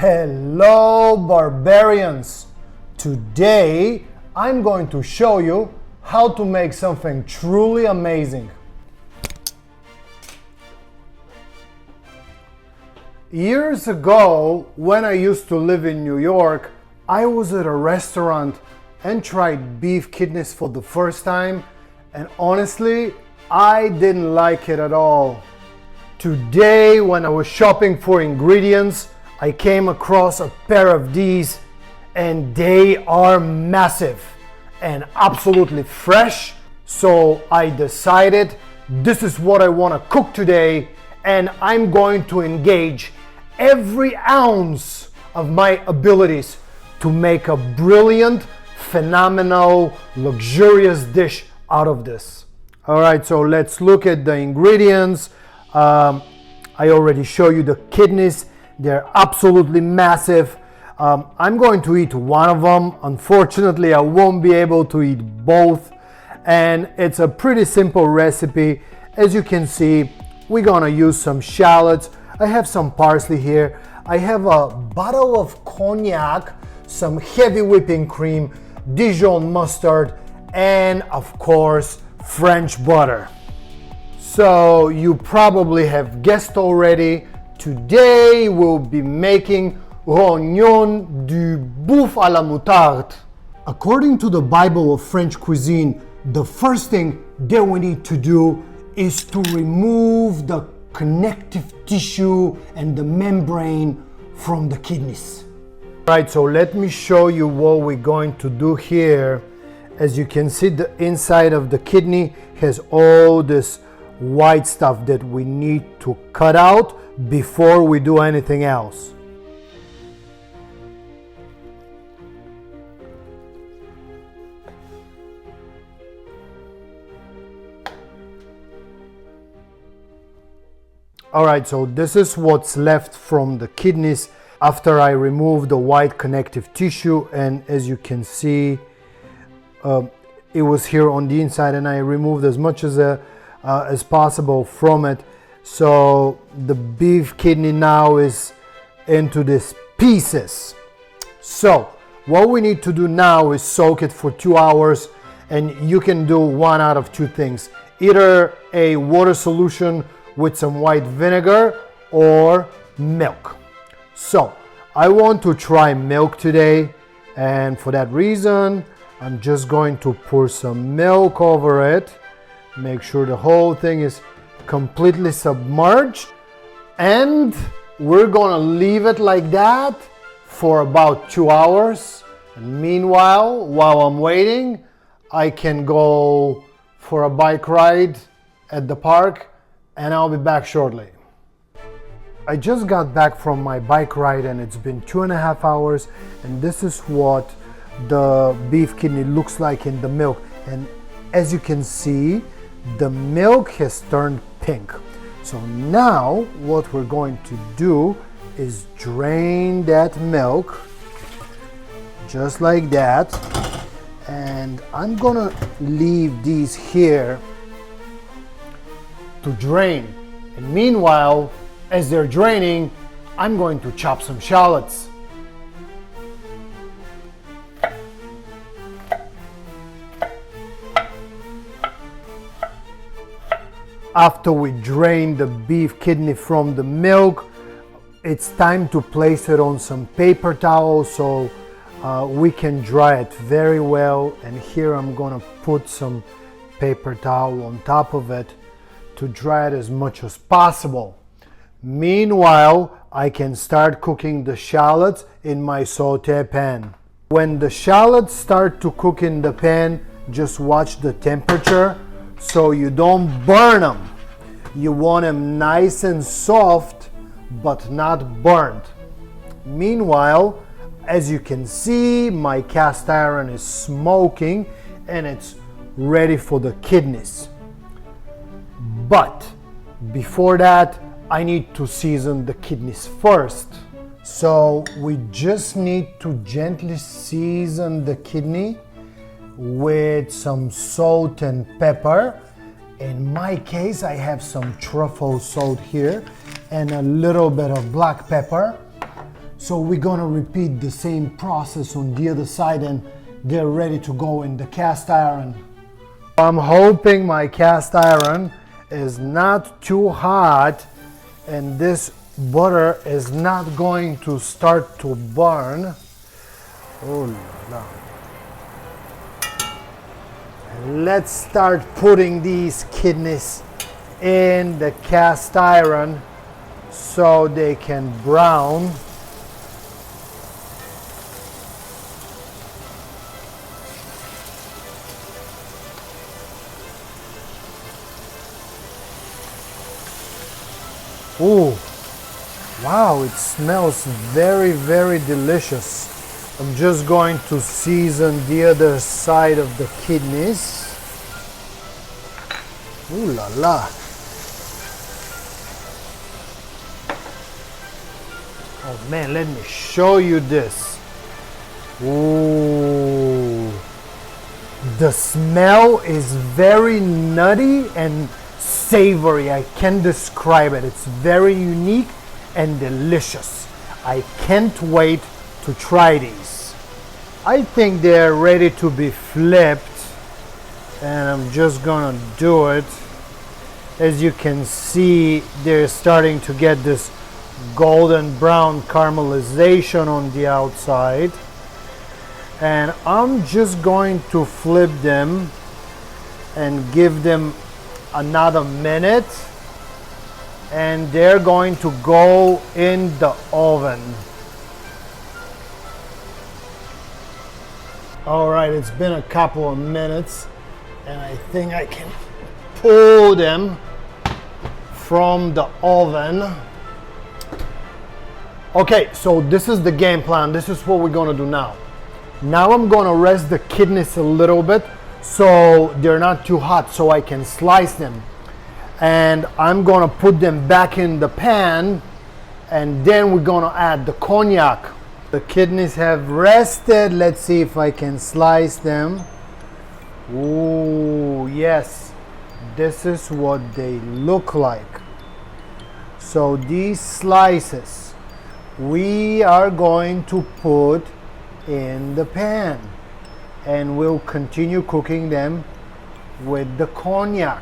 Hello barbarians! Today I'm going to show you how to make something truly amazing. Years ago, when I used to live in New York, I was at a restaurant and tried beef kidneys for the first time, and honestly, I didn't like it at all. Today, when I was shopping for ingredients, I came across a pair of these, and they are massive and absolutely fresh. So I decided this is what I want to cook today, and I'm going to engage every ounce of my abilities to make a brilliant, phenomenal, luxurious dish out of this. All right, so let's look at the ingredients. I already showed you the kidneys. They're absolutely massive. I'm going to eat one of them. Unfortunately, I won't be able to eat both. And it's a pretty simple recipe. As you can see, we're gonna use some shallots. I have some parsley here. I have a bottle of cognac, some heavy whipping cream, Dijon mustard, and of course, French butter. So you probably have guessed already, today we'll be making rognon du boeuf à la moutarde. According to the Bible of French cuisine, the first thing that we need to do is to remove the connective tissue and the membrane from the kidneys. Right, so let me show you what we're going to do here. As you can see, the inside of the kidney has all this white stuff that we need to cut out before we do anything else. All right, so this is what's left from the kidneys after I remove the white connective tissue, and as you can see, it was here on the inside, and I removed as much as possible from it. So the beef kidney now is into these pieces. So what we need to do now is soak it for 2 hours, and you can do one out of two things: either a water solution with some white vinegar or milk. So I want to try milk today, and for that reason I'm just going to pour some milk over it. Make sure the whole thing is completely submerged, and we're gonna leave it like that for about 2 hours. And meanwhile, while I'm waiting, I can go for a bike ride at the park, and I'll be back shortly. I just got back from my bike ride, and it's been 2.5 hours, and this is what the beef kidney looks like in the milk. And as you can see, the milk has turned pink. So now what we're going to do is drain that milk just like that, and I'm gonna leave these here to drain. And meanwhile, as they're draining, I'm going to chop some shallots. After we drain the beef kidney from the milk, it's time to place it on some paper towel so we can dry it very well. And here I'm gonna put some paper towel on top of it to dry it as much as possible. Meanwhile, I can start cooking the shallots in my saute pan. When the shallots start to cook in the pan, just watch the temperature so you don't burn them. You want them nice and soft, but not burnt. Meanwhile, as you can see, my cast iron is smoking and it's ready for the kidneys. But before that, I need to season the kidneys first. So we just need to gently season the kidney with some salt and pepper. In my case, I have some truffle salt here and a little bit of black pepper. So we're gonna repeat the same process on the other side, and they're ready to go in the cast iron. I'm hoping my cast iron is not too hot and this butter is not going to start to burn. Oh la la. And let's start putting these kidneys in the cast iron so they can brown. Ooh, wow, it smells very, very delicious. I'm just going to season the other side of the kidneys. Ooh la la. Oh man, let me show you this. Ooh. The smell is very nutty and savory. I can't describe it. It's very unique and delicious. I can't wait to try these. I think they're ready to be flipped, and I'm just gonna do it. As you can see, they're starting to get this golden brown caramelization on the outside, and I'm just going to flip them and give them another minute, and they're going to go in the oven. All right, it's been a couple of minutes, and I think I can pull them from the oven. Okay, so this is the game plan. This is what we're gonna do now. Now I'm gonna rest the kidneys a little bit so they're not too hot, so I can slice them. And I'm gonna put them back in the pan, and then we're gonna add the cognac. The kidneys have rested. Let's see if I can slice them. Ooh, yes, this is what they look like. So these slices we are going to put in the pan, and we'll continue cooking them with the cognac.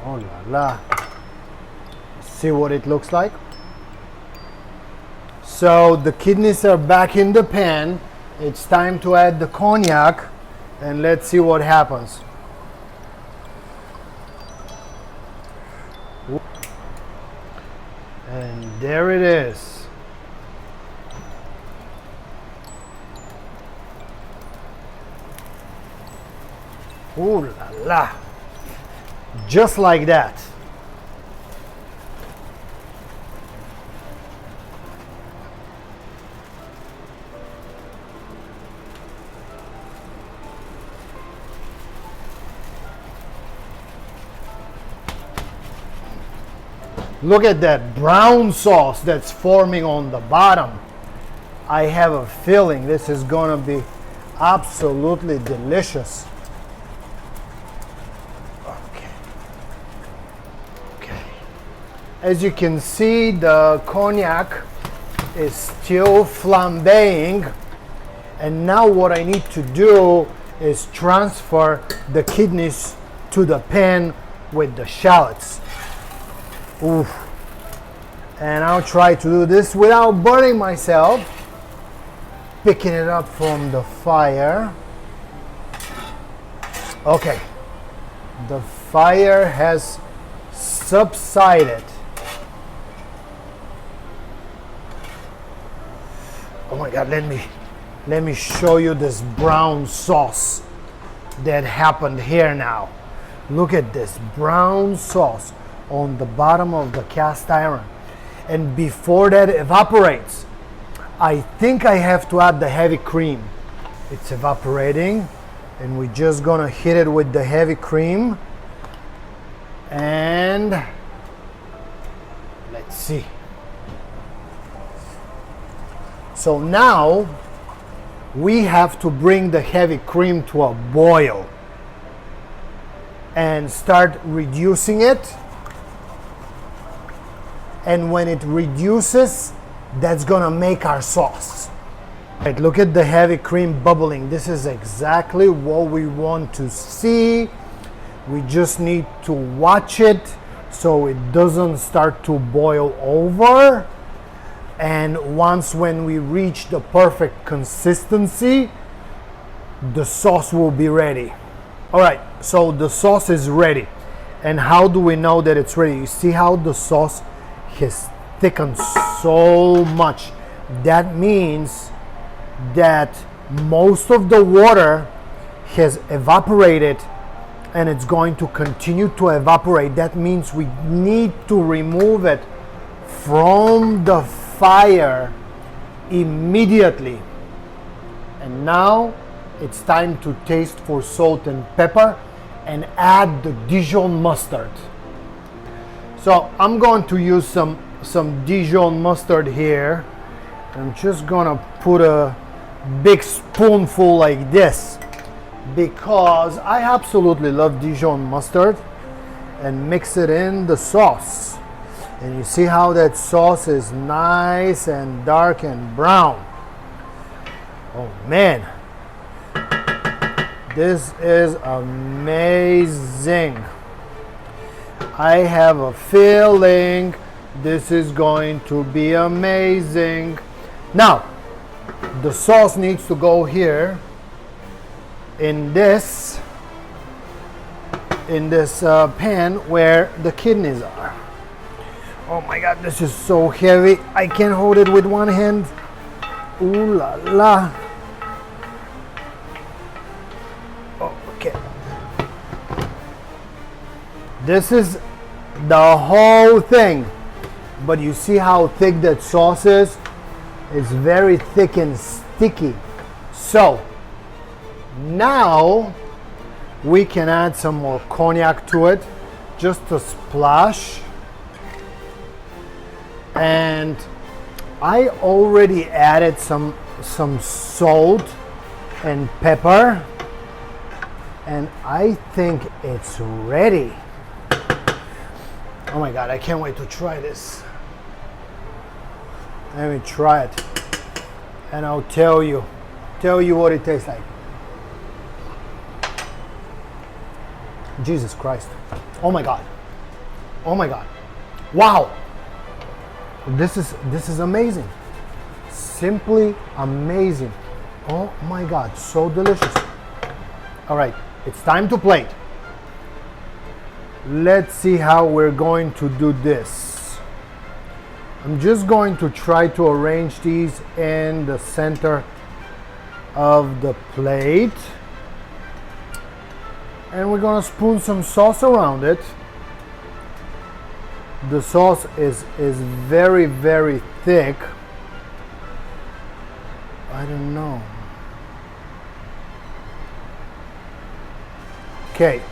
Oh la la. See what it looks like? So the kidneys are back in the pan. It's time to add the cognac, and let's see what happens. And there it is. Ooh la la. Just like that. Look at that brown sauce that's forming on the bottom. I have a feeling this is gonna be absolutely delicious. Okay. As you can see, the cognac is still flambeing, and now what I need to do is transfer the kidneys to the pan with the shallots. Oof. And I'll try to do this without burning myself. Picking it up from the fire. Okay, the fire has subsided. Oh my God, let me show you this brown sauce that happened here now. Look at this brown sauce on the bottom of the cast iron, and before that evaporates, I think I have to add the heavy cream. It's evaporating, and we're just gonna hit it with the heavy cream, and let's see. So now we have to bring the heavy cream to a boil and start reducing it. And when it reduces, that's gonna make our sauce. Right, look at the heavy cream bubbling. This is exactly what we want to see. We just need to watch it so it doesn't start to boil over. And when we reach the perfect consistency, the sauce will be ready. All right, so the sauce is ready. And how do we know that it's ready? You see how the sauce has thickened so much. That means that most of the water has evaporated and it's going to continue to evaporate. That means we need to remove it from the fire immediately. And now it's time to taste for salt and pepper and add the Dijon mustard. So I'm going to use some Dijon mustard here. I'm just gonna put a big spoonful like this because I absolutely love Dijon mustard, and mix it in the sauce. And you see how that sauce is nice and dark and brown. Oh man, this is amazing. I have a feeling this is going to be amazing. Now, the sauce needs to go here in this pan where the kidneys are. Oh my God, this is so heavy. I can't hold it with one hand. Ooh la la. Okay. This is the whole thing. But you see how thick that sauce is? It's very thick and sticky. So now we can add some more cognac to it, just a splash. And I already added some salt and pepper, and I think it's ready. Oh my God, I can't wait to try this. Let me try it, and I'll tell you what it tastes like. Jesus Christ. Oh my God. Oh my God. Wow. This is amazing. Simply amazing. Oh my God, so delicious. All right, it's time to plate. Let's see how we're going to do this. I'm just going to try to arrange these in the center of the plate. And we're gonna spoon some sauce around it. The sauce is very, very thick. I don't know. Okay.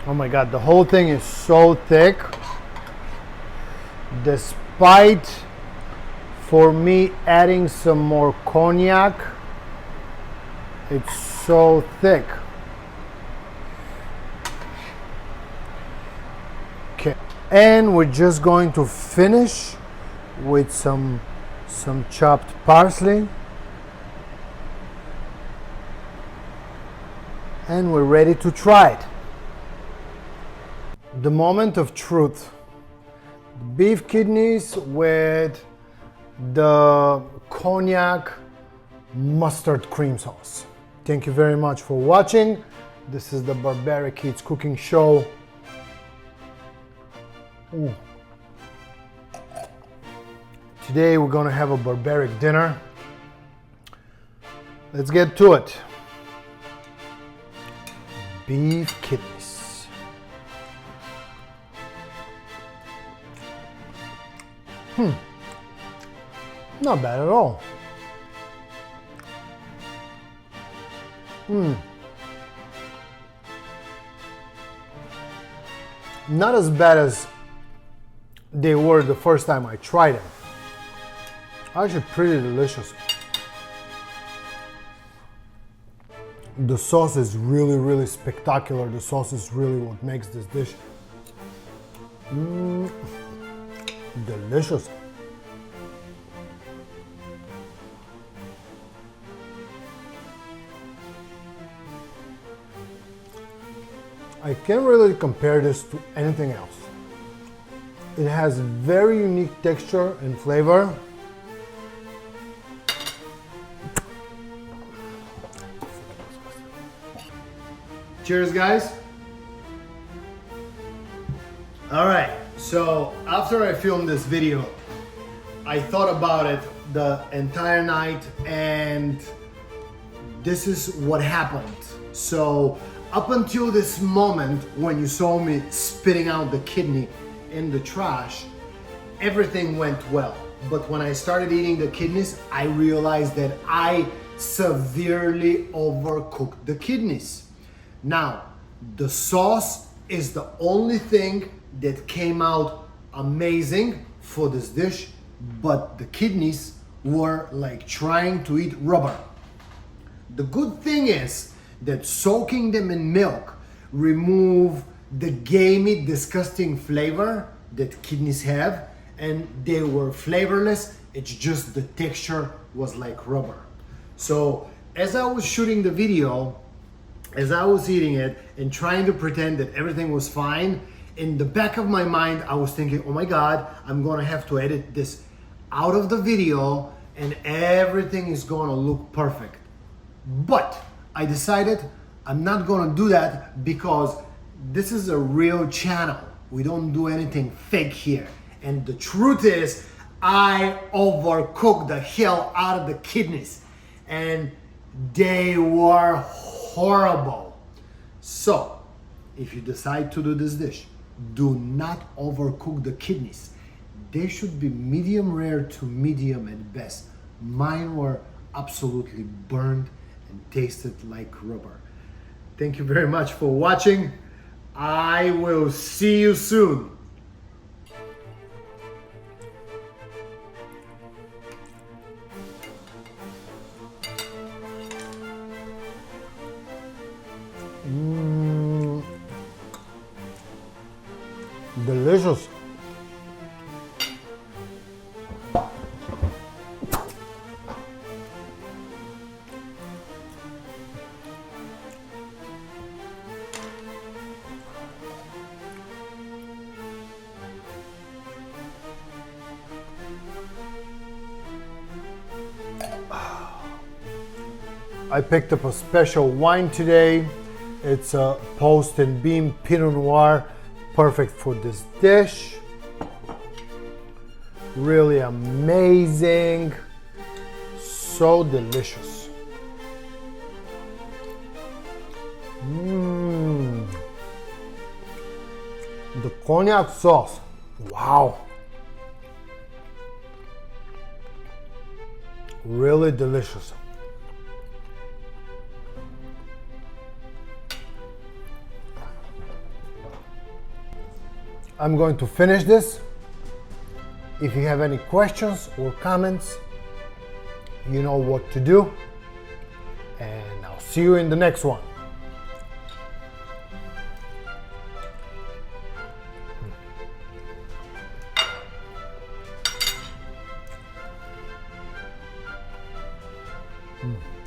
Oh my God, the whole thing is so thick. Despite for me adding some more cognac, it's so thick. Okay, and we're just going to finish with some chopped parsley, and we're ready to try it. The moment of truth. Beef kidneys with the cognac mustard cream sauce. Thank you very much for watching. This is the Barbaric Eats cooking show. Ooh. Today we're gonna have a barbaric dinner. Let's get to it. Beef kidneys. Not bad at all. Not as bad as they were the first time I tried them. Actually pretty delicious. The sauce is really, really spectacular. The sauce is really what makes this dish delicious. I can't really compare this to anything else. It has very unique texture and flavor. Cheers, guys. All right, so after I filmed this video, I thought about it the entire night, and this is what happened. So up until this moment, when you saw me spitting out the kidney in the trash, everything went well. But when I started eating the kidneys, I realized that I severely overcooked the kidneys. Now, the sauce is the only thing that came out amazing for this dish, but the kidneys were like trying to eat rubber. The good thing is that soaking them in milk remove the gamey, disgusting flavor that kidneys have, and they were flavorless. It's just the texture was like rubber. So as I was shooting the video, as I was eating it and trying to pretend that everything was fine, in the back of my mind, I was thinking, oh my God, I'm gonna have to edit this out of the video and everything is gonna look perfect. But I decided I'm not gonna do that because this is a real channel. We don't do anything fake here. And the truth is, I overcooked the hell out of the kidneys and they were horrible. So, if you decide to do this dish, do not overcook the kidneys. They should be medium rare to medium at best. Mine were absolutely burned and tasted like rubber. Thank you very much for watching. I will see you soon. Delicious. I picked up a special wine today. It's a Post and Beam Pinot Noir, perfect for this dish. Really amazing, so delicious. The cognac sauce, wow. Really delicious. I'm going to finish this. If you have any questions or comments, you know what to do. And I'll see you in the next one. Mm.